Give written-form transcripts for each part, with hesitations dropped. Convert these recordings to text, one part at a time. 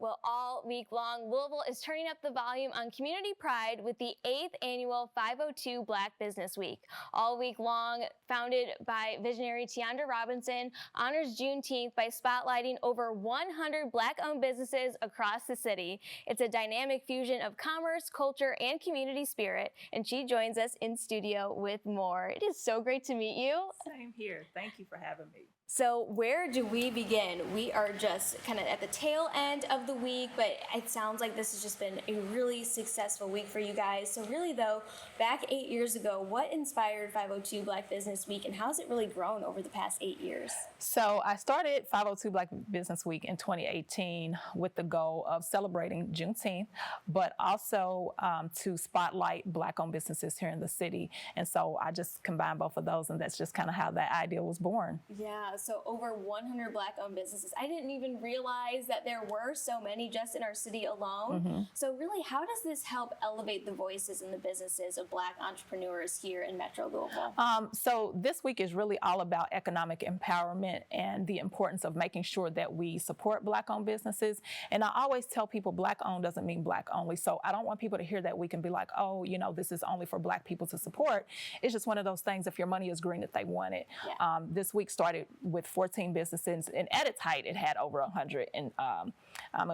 Well, all week long, Louisville is turning up the volume on community pride with the 8th annual 502 Black Business Week. All week long, founded by visionary Tiandra Robinson, honors Juneteenth by spotlighting over 100 Black-owned businesses across the city. It's a dynamic fusion of commerce, culture, and community spirit, and she joins us in studio with more. It is so great to meet you. Same here. Thank you for having me. So where do we begin? We are just kind of at the tail end of the week, but it sounds like this has just been a really successful week for you guys. So really though, back 8 years ago, what inspired 502 Black Business Week and how has it really grown over the past 8 years? So I started 502 Black Business Week in 2018 with the goal of celebrating Juneteenth, but also to spotlight Black-owned businesses here in the city. And so I just combined both of those, and that's just kind of how that idea was born. Yeah, so over 100 Black-owned businesses. I didn't even realize that there were so many just in our city alone. Mm-hmm. So really, how does this help elevate the voices and the businesses of Black entrepreneurs here in Metro Louisville? So this week is really all about economic empowerment and the importance of making sure that we support Black-owned businesses. And I always tell people Black-owned doesn't mean Black only. So I don't want people to hear that we can be like, oh, you know, this is only for Black people to support. It's just one of those things, if your money is green, that they want it. Yeah. This week started with 14 businesses, and at its height, it had over 100, and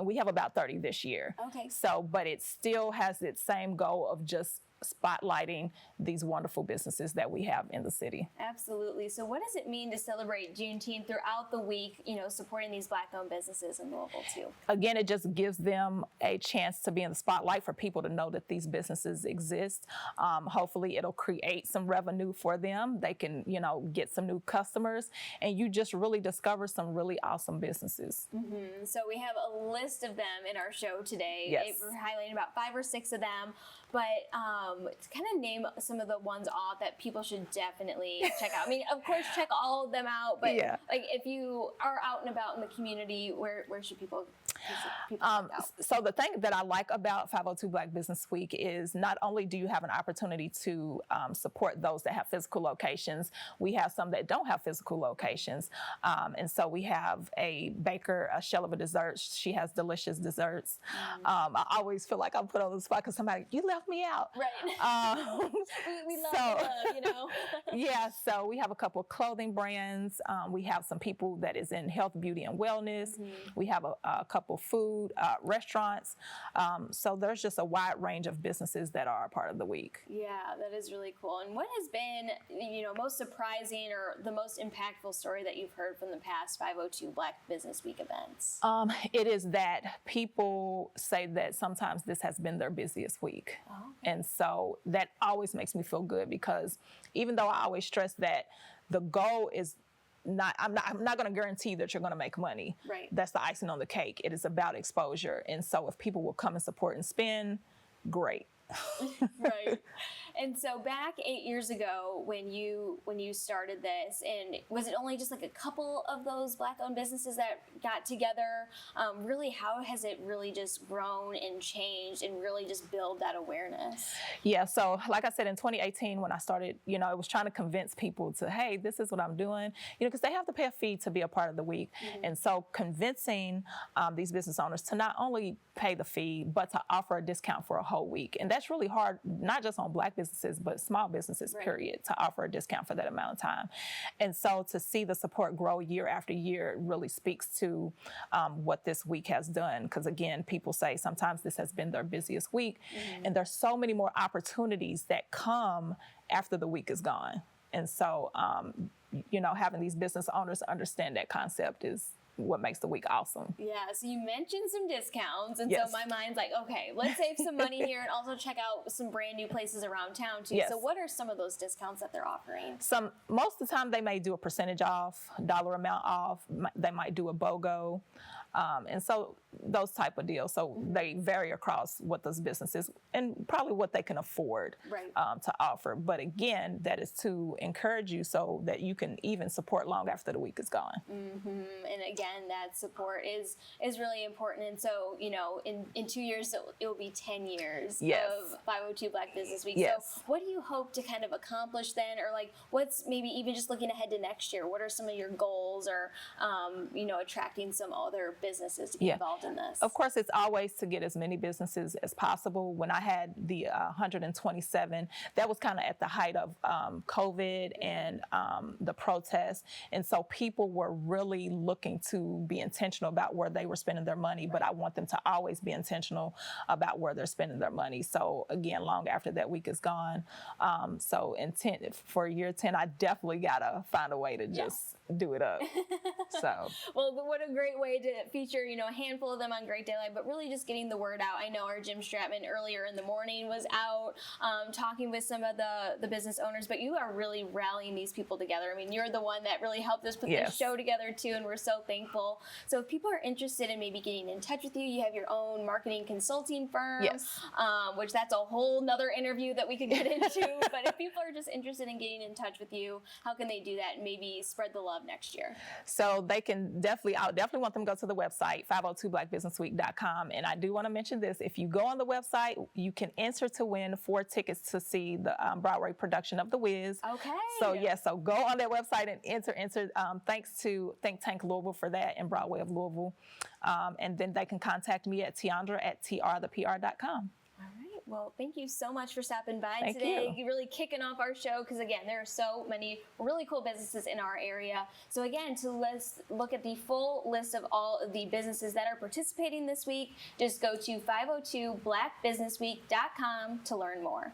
we have about 30 this year. Okay. So, but it still has its same goal of just spotlighting these wonderful businesses that we have in the city. Absolutely. So what does it mean to celebrate Juneteenth throughout the week, you know, supporting these Black-owned businesses in Louisville too? Again, it just gives them a chance to be in the spotlight for people to know that these businesses exist. Hopefully it'll create some revenue for them. They can, you know, get some new customers, and you just really discover some really awesome businesses. Mm-hmm. So we have a list of them in our show today. Yes. We're highlighting about 5 or 6 of them, but to kind of name some of the ones off that people should definitely check out. I mean, of course, check all of them out, but yeah. Like if you are out and about in the community, where should people check out? So the thing that I like about 502 Black Business Week is not only do you have an opportunity to support those that have physical locations, we have some that don't have physical locations. And so we have a baker, a shell of a dessert. She has delicious desserts. I always feel like I'm put on the spot because somebody, you left me out. Right. We love love, you know. Yeah, so we have a couple of clothing brands. We have some people that is in health, beauty, and wellness. Mm-hmm. We have a couple food restaurants. So there's just a wide range of businesses that are a part of the week. Yeah, that is really cool. And what has been, you know, most surprising or the most impactful story that you've heard from the past 502 Black Business Week events? It is that people say that sometimes this has been their busiest week. Oh, okay. And so that always makes me feel good, because even though I always stress that the goal is I'm not going to guarantee that you're going to make money. Right. That's the icing on the cake. It is about exposure. And so if people will come and support and spend, great. Right. And so back 8 years ago when you started this, and was it only just like a couple of those Black-owned businesses that got together? Really, how has it really just grown and changed and really just build that awareness? Yeah, so like I said, in 2018 when I started, you know, I was trying to convince people to, hey, this is what I'm doing, you know, because they have to pay a fee to be a part of the week. Mm-hmm. And so convincing these business owners to not only pay the fee, but to offer a discount for a whole week. And that's really hard, not just on Black businesses, but small businesses, right, period, to offer a discount for that amount of time. And so to see the support grow year after year really speaks to what this week has done. Because again, people say sometimes this has been their busiest week. Mm-hmm. And there's so many more opportunities that come after the week is gone. And so, you know, having these business owners understand that concept is what makes the week awesome. Yeah, so you mentioned some discounts, and yes, so my mind's like, okay, let's save some money here and also check out some brand new places around town too. Yes. So what are some of those discounts that they're offering? Most of the time they may do a percentage off, dollar amount off, they might do a BOGO. And so those type of deals. So they vary across what those businesses and probably what they can afford, right, to offer. But again, that is to encourage you so that you can even support long after the week is gone. Mm-hmm. And again, that support is really important. And so, you know, in 2 years, it will be 10 years, yes, of 502 Black Business Week. Yes. So what do you hope to kind of accomplish then? Or like, what's maybe even just looking ahead to next year? What are some of your goals, or, you know, attracting some other businesses businesses to get involved in this? Of course, it's always to get as many businesses as possible. When I had the 127, that was kind of at the height of COVID and the protests. And so people were really looking to be intentional about where they were spending their money, but I want them to always be intentional about where they're spending their money. So again, long after that week is gone. So intent for year 10, I definitely gotta find a way to just do it up. So well, what a great way to feature, a handful of them on Great Day Live, but really just getting the word out. I know our Jim Stratman earlier in the morning was out talking with some of the business owners, but you are really rallying these people together. I mean, you're the one that really helped us put this show together too, and we're so thankful. So if people are interested in maybe getting in touch with you, you have your own marketing consulting firm, which that's a whole nother interview that we could get into. But if people are just interested in getting in touch with you, how can they do that and maybe spread the love next year? So they can I definitely want them to go to the website, 502blackbusinessweek.com. And I do want to mention this. If you go on the website, you can enter to win 4 tickets to see the Broadway production of The Wiz. Okay. So so go on that website and enter. Thanks to Think Tank Louisville for that and Broadway of Louisville. And then they can contact me at tiandra@trthepr.com. All right. Well, thank you so much for stopping by Thank today. you. You're really kicking off our show because, again, there are so many really cool businesses in our area. So, again, look at the full list of all of the businesses that are participating this week, just go to 502blackbusinessweek.com to learn more.